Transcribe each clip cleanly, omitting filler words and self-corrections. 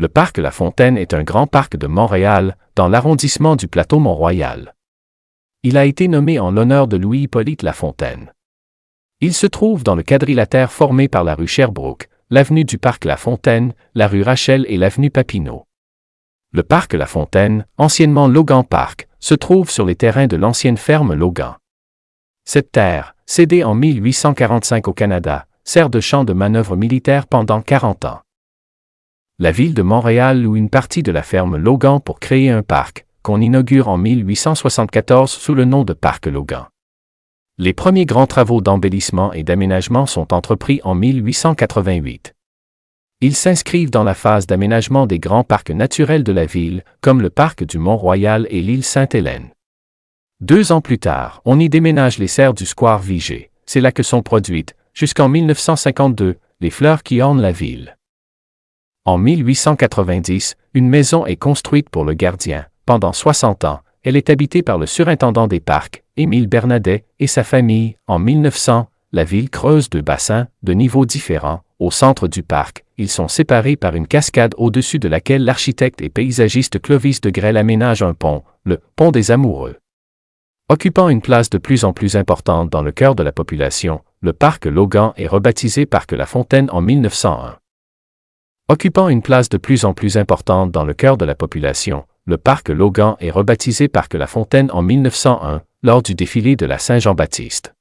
Le parc La Fontaine est un grand parc de Montréal, dans l'arrondissement du Plateau-Mont-Royal. Il a été nommé en l'honneur de Louis-Hippolyte La Fontaine. Il se trouve dans le quadrilatère formé par la rue Sherbrooke, l'avenue du parc La Fontaine, la rue Rachel et l'avenue Papineau. Le parc La Fontaine, anciennement Logan Park, se trouve sur les terrains de l'ancienne ferme Logan. Cette terre, cédée en 1845 au Canada, sert de champ de manœuvre militaire pendant 40 ans. La ville de Montréal loue une partie de la ferme Logan pour créer un parc, qu'on inaugure en 1874 sous le nom de Parc Logan. Les premiers grands travaux d'embellissement et d'aménagement sont entrepris en 1888. Ils s'inscrivent dans la phase d'aménagement des grands parcs naturels de la ville, comme le parc du Mont-Royal et l'île Sainte-Hélène. 2 ans plus tard, on y déménage les serres du square Vigée. C'est là que sont produites, jusqu'en 1952, les fleurs qui ornent la ville. En 1890, une maison est construite pour le gardien. Pendant 60 ans, elle est habitée par le surintendant des parcs, Émile Bernadet, et sa famille. En 1900, la ville creuse 2 bassins, de niveaux différents. Au centre du parc, ils sont séparés par une cascade au-dessus de laquelle l'architecte et paysagiste Clovis de Grelle aménage un pont, le Pont des Amoureux. Occupant une place de plus en plus importante dans le cœur de la population, le parc Logan est rebaptisé Parc La Fontaine en 1901. Occupant une place de plus en plus importante dans le cœur de la population, le parc Logan est rebaptisé Parc La Fontaine en 1901, lors du défilé de la Saint-Jean-Baptiste.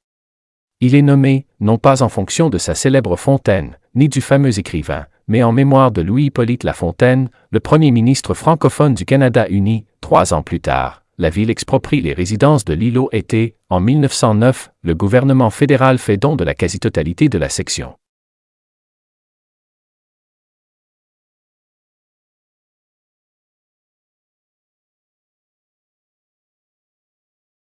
Il est nommé, non pas en fonction de sa célèbre fontaine, ni du fameux écrivain, mais en mémoire de Louis-Hippolyte La Fontaine, le premier ministre francophone du Canada uni. 3 ans plus tard, la ville exproprie les résidences de l'îlot été. En 1909, le gouvernement fédéral fait don de la quasi-totalité de la section.